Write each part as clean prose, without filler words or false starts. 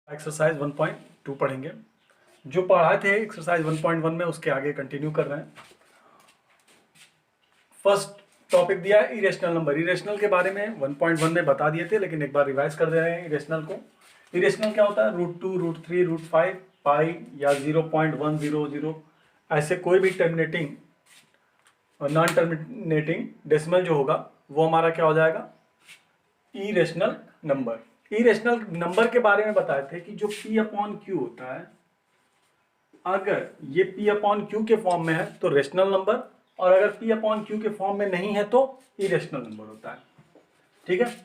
Exercise 1.2 पढ़ेंगे। जो पढ़ाए थे एक्सरसाइज 1.1 में उसके आगे कंटिन्यू कर रहे हैं। फर्स्ट टॉपिक दिया है इरेशनल नंबर। इरेशनल के बारे में 1.1 में बता दिए थे, लेकिन एक बार रिवाइज कर दे रहे हैं इरेशनल को। इरेशनल क्या होता है? √2, √3, √5, पाई या 0.100 ऐसे कोई भी टर्मिनेटिंग और नॉन टर्मिनेटिंग डेसिमल जो होगा वो हमारा क्या हो जाएगा? Irrational number. इरेशनल नंबर के बारे में बताए थे कि जो P/Q होता है, अगर ये P/Q के फॉर्म में है तो रेशनल नंबर, और अगर P/Q के फॉर्म में नहीं है तो इरेशनल नंबर होता है। ठीक है,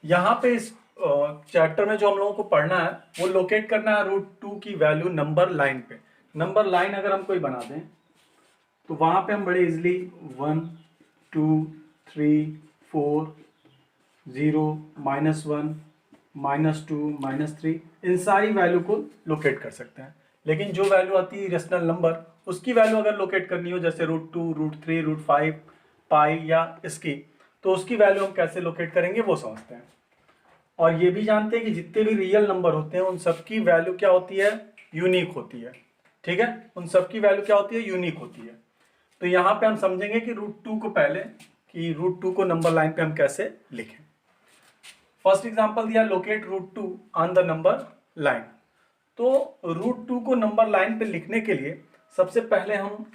यहाँ पे इस चैप्टर में जो हम लोगों को पढ़ना है वो लोकेट करना है √2 की वैल्यू नंबर लाइन पे। नंबर लाइन अगर हम कोई बना दें तो वहां पे हम बड़े इजिली 1, 2, 3, 4, 0, -1, -2, -3 इन सारी वैल्यू को लोकेट कर सकते हैं। लेकिन जो वैल्यू आती है रेशनल नंबर, उसकी वैल्यू अगर लोकेट करनी हो जैसे √2, √3, √5, पाई या इसकी, तो उसकी वैल्यू हम कैसे लोकेट करेंगे वो समझते हैं। और ये भी जानते हैं कि जितने भी रियल नंबर होते हैं उन सबकी वैल्यू क्या होती है? यूनिक होती है। ठीक है, उन सबकी वैल्यू क्या होती है? यूनिक होती है। तो यहाँ पे हम समझेंगे कि √2 को पहले कि √2 को नंबर लाइन पे हम कैसे लिखें। फर्स्ट एग्जांपल दिया, locate √2 on the number line. तो √2 को नंबर लाइन पे लिखने के लिए सबसे पहले हम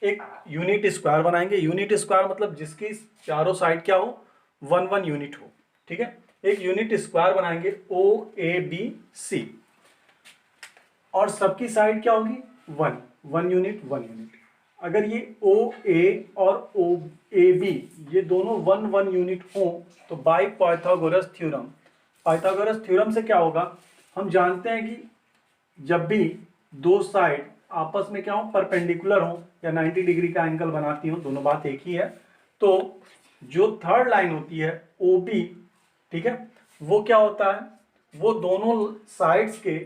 एक यूनिट स्क्वायर बनाएंगे। यूनिट स्क्वायर मतलब जिसकी चारों साइड क्या हो? 1 1 यूनिट हो। ठीक है, एक यूनिट स्क्वायर बनाएंगे OABC, और सबकी साइड क्या होगी? 1 1 यूनिट 1 यूनिट। अगर ये OA और OAB ये दोनों 1 1 यूनिट हो तो by Pythagoras theorem, Pythagoras theorem से क्या होगा? हम जानते हैं कि जब भी दो साइड आपस में क्या हो? परपेंडिकुलर हो या 90 डिग्री का एंगल बनाती हो, दोनों बात एक ही है, तो जो थर्ड लाइन होती है OB, ठीक है, वो क्या होता है? वो दोनों साइड्स के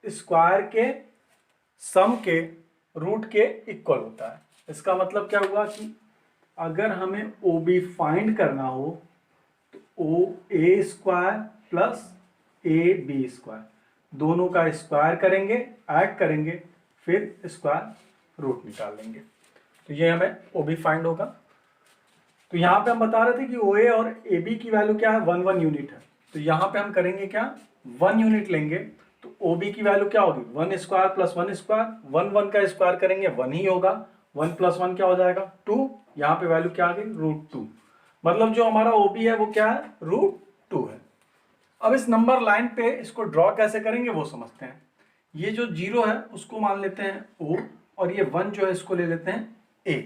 स्क्वायर के सम के रूट के इक्वल होता है। इसका मतलब क्या हुआ कि अगर हमें OB फाइंड करना हो तो OA square plus AB square दोनों का स्क्वायर करेंगे, ऐड करेंगे, फिर स्क्वायर रूट निकाल लेंगे, तो ये हमें OB फाइंड होगा। तो यहाँ पे हम बता रहे थे कि OA और AB की वैल्यू क्या है? 1 1 यूनिट है। तो यहाँ पे हम करेंगे क्या? 1 यूनिट लेंगे, तो OB की वैल्यू क्या होगी? 1 स्क्वायर प्लस 1 स्क्वायर, 1 1 का स्क्वायर करेंगे 1 ही होगा, 1 + 1 क्या हो जाएगा? 2। यहाँ पे वैल्यू क्या आ गई? √2। मतलब जो हमारा OB है वो क्या है? √2 है। अब इस नंबर लाइन पे इसको ड्रॉ कैसे करेंगे वो समझते हैं। ये जो 0 है उसको मान लेते हैं O, और ये 1 जो है इसको ले लेते हैं A।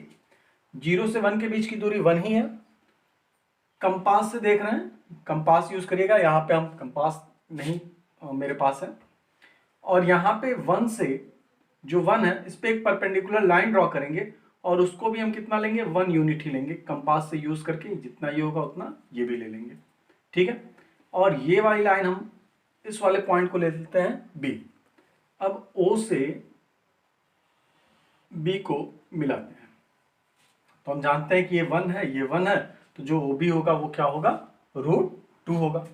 0 से 1 के बीच की दूरी 1 ही है। कंपास से देख रहे हैं, कंपास यूज करिएगा। यहाँ पे हम कंपास नहीं मेरे पास है, और यहाँ पे 1 से जो 1 है इस पे एक परपेंडिकुलर लाइन ड्रॉ करेंगे, और उसको भी हम कितना लेंगे? 1 यूनिट ही लेंगे। कंपास से यूज करके जितना ये होगा उतना ये भी ले लेंगे। ठीक है, और ये वाली लाइन हम इस वाले पॉइंट को ले लेते हैं B। अब O से B को मिलाते हैं, तो हम जानते हैं कि ये 1 है, ये 1 है, तो जो OB होगा वो क्या होगा? √2 होगा।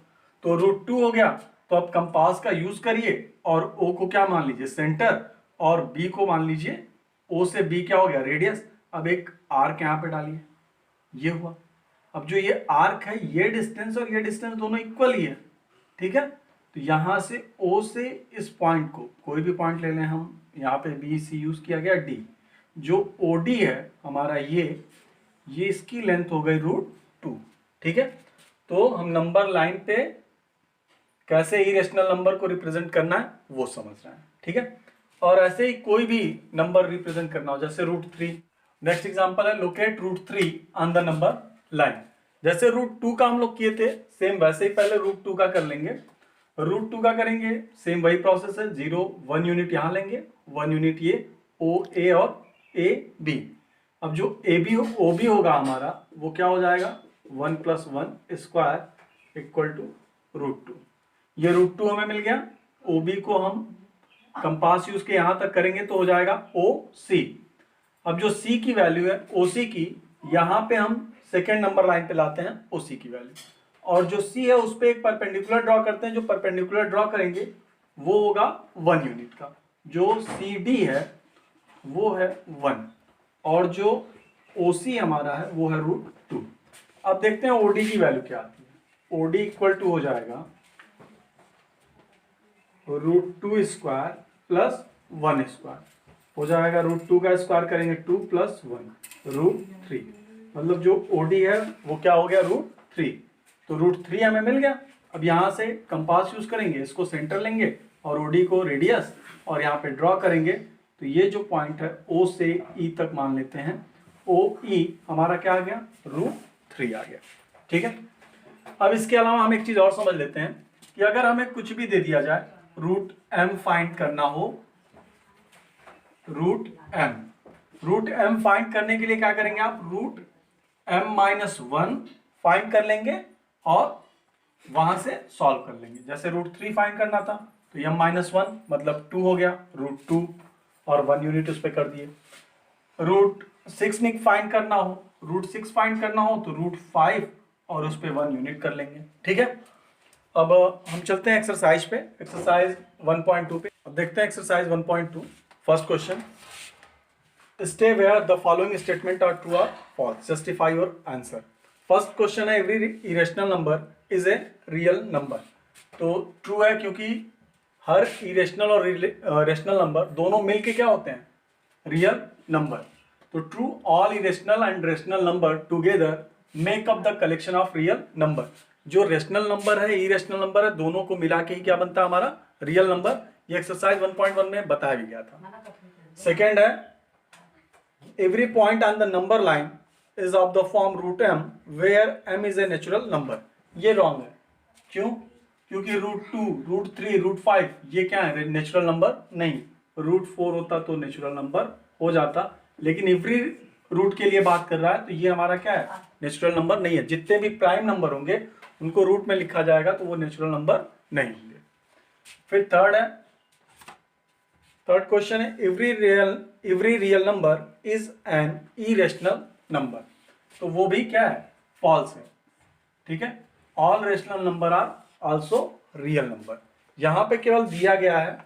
तो √2 हो गया। तो अब कंपास का यूज करिए और O को क्या मान लीजिए? सेंटर, और B को मान लीजिए, O से B क्या हो गया? रेडियस। अब एक आर्क यहाँ पे डालिए, ये हुआ। अब जो ये आर्क है, ये डिस्टेंस और ये डिस्टेंस दोनों इक्वल ही है। ठीक है, तो यहां से O से इस पॉइंट को कोई भी पॉइंट ले लें हम, यहाँ पे BC यूज किया गया, D। जो OD है हमारा ये इसकी लेंथ हो गई √2। ठीक है, तो हम नंबर लाइन पे कैसे इरेशनल नंबर को रिप्रेजेंट करना है वो समझ रहे हैं। ठीक है, और ऐसे ही कोई भी नंबर रिप्रेजेंट करना हो जैसे √3। नेक्स्ट एग्जांपल है locate √3 on the number line. जैसे √2 का हम लोग किए थे, सेम वैसे ही पहले √2 का कर लेंगे। √2 का करेंगे, सेम वही प्रोसेस है। 0 1 यूनिट यहाँ लेंगे, 1 यूनिट ये OA और AB। अब जो OB होगा हमारा वो क्या हो जाएगा? 1 + 1 स्क्वायर इक्वल टू √2। ये √2 हमें मिल गया। OB को हम कंपास यूज के यहां तक करेंगे तो हो जाएगा OC। अब जो C की वैल्यू है OC की, यहां पे हम सेकेंड नंबर लाइन पे लाते हैं OC की वैल्यू। और जो सी है उस पर एक परपेंडिकुलर ड्रॉ करते हैं, जो परपेंडिकुलर ड्रॉ करेंगे वो होगा 1 यूनिट का, जो सी डी है वो है 1 और जो ओ सी हमारा है वो है √2। अब देखते हैं ओडी की वैल्यू क्या आती है। ओडी इक्वल टू हो जाएगा √2 स्क्वायर प्लस 1 स्क्वायर हो जाएगा, √2 का स्क्वायर करेंगे 2 प्लस 1 √3, मतलब जो ओडी है वो क्या हो गया √3। तो √3 हमें मिल गया। अब यहाँ से कंपास यूज करेंगे, इसको सेंटर लेंगे और ओडी को रेडियस और यहाँ पे ड्रॉ करेंगे। तो ये जो पॉइंट है ओ से ई तक मान लेते हैं, ओ ई हमारा क्या आ गया √3 आ गया। ठीक है, अब इसके अलावा हम एक चीज और समझ लेते हैं कि अगर हमें कुछ भी दे दिया जाए, √m फाइंड करना हो, √m फाइंड करने के लिए क्या करेंगे आप, √m-1 फाइंड कर लेंगे और वहां से सॉल्व कर लेंगे। जैसे √3 फाइंड करना था तो m-1 मतलब 2 हो गया, √2 और 1 यूनिट उस पर कर दिए। √6 फाइंड करना हो, √6 फाइंड करना हो तो √5 और उस पर 1 यूनिट कर लेंगे। ठीक है, अब हम चलते हैं एक्सरसाइज पे, एक्सरसाइज 1.2 पे। अब देखते हैं exercise 1.2। First question, state where the following statement are true और false, justify your answer. First question है every irrational number is a real number. तो ट्रू है क्योंकि हर इरेशनल और रेशनल नंबर दोनों मिलके क्या होते हैं, रियल नंबर। तो true, all irrational and rational number together make up the collection of real number. जो रेशनल नंबर है, इरेशनल नंबर है, दोनों को मिला के ही क्या बनता है हमारा रियल नंबर। ये एक्सरसाइज 1.1 में बताया भी गया था। सेकेंड है every point on the number line is of the form √m where m is a natural number. ये रॉन्ग है, क्यों, क्योंकि √2, √3, √5 ये क्या है, नेचुरल नंबर नहीं। √4 होता तो नेचुरल नंबर हो जाता, लेकिन एवरी रूट के लिए बात कर रहा है तो ये हमारा क्या है, नेचुरल नंबर नहीं है। जितने भी प्राइम नंबर होंगे उनको रूट में लिखा जाएगा तो वो नेचुरल नंबर नहीं होंगे। फिर थर्ड है, थर्ड क्वेश्चन है every real number is an irrational number. तो वो भी क्या है, फॉल्स है। ठीक है, all rational number are also real number. यहां पे केवल दिया गया है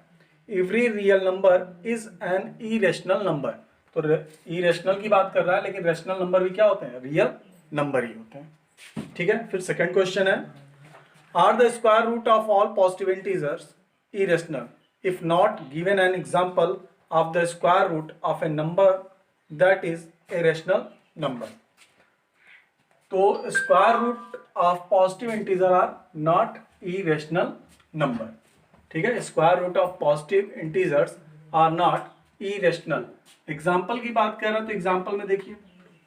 every real number is an irrational number, तो इरेशनल की बात कर रहा है, लेकिन रेशनल नंबर भी क्या होते हैं, रियल नंबर ही होते हैं। ठीक है, फिर सेकंड क्वेश्चन है are the square root of all positive integers irrational if not given an example of the square root of a number that is a rational number। तो square root of positive integer are not irrational number. ठीक है, square root of positive integers are not irrational. Example की बात कर रहे हैं तो example में देखिए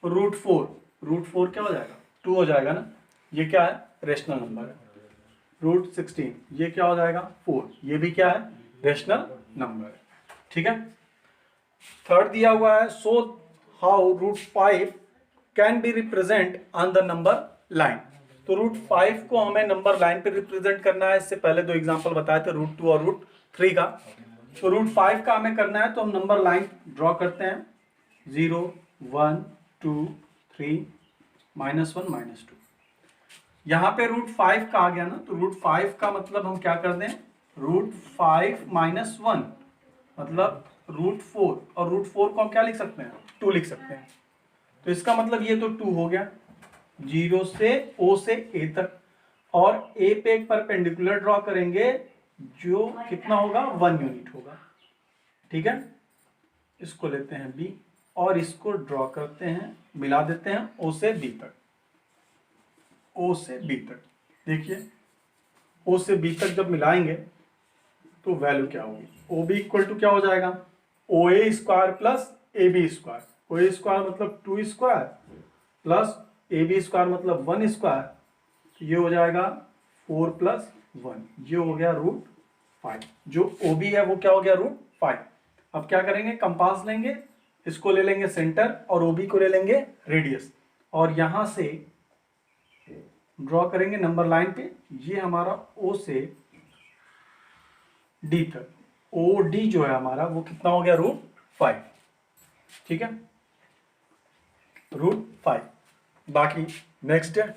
√4 क्या हो जाएगा, 2 हो जाएगा ना, ये क्या है, रेशनल नंबर है। √16 ये क्या हो जाएगा, 4, ये भी क्या है, रेशनल नंबर है। ठीक है, थर्ड दिया हुआ है so how √5 can be represent on the number line. तो √5 को हमें नंबर लाइन पे रिप्रेजेंट करना है। इससे पहले 2 एग्जांपल बताए थे, √2 और √3 का। तो √5 का हमें करना है तो हम नंबर लाइन ड्रॉ करते हैं, 0 1 2 3 -1 -2। यहाँ पे √5 का आ गया ना, तो √5 का मतलब हम क्या कर दें, √5 -1 मतलब √4, और √4 को हम क्या लिख सकते हैं, 2 लिख सकते हैं। तो इसका मतलब ये तो 2 हो गया, 0 से O से A तक, और A पे एक परपेंडिकुलर ड्रॉ करेंगे जो कितना होगा, 1 यूनिट होगा। ठीक है, इसको लेते हैं B और इसको ड्रॉ करते हैं, मिला देते हैं O से B तक, O से B तक। देखिए O से B तक जब मिलाएंगे तो वैल्यू क्या होगी, OB इक्वल टू क्या हो जाएगा, OA square plus AB square. OA square मतलब 2 स्क्वायर प्लस AB स्क्वायर मतलब 1 स्क्वायर, तो ये हो जाएगा 4 + 1, ये हो गया √5। जो OB है वो क्या हो गया, √5। अब क्या करेंगे, कंपास लेंगे, इसको ले लेंगे सेंटर और OB को ले लेंगे रेडियस, और यहां से ड्रॉ करेंगे नंबर लाइन पे। ये हमारा O से D तक, OD जो है हमारा वो कितना हो गया, √5। ठीक है, √5। बाकी नेक्स्ट है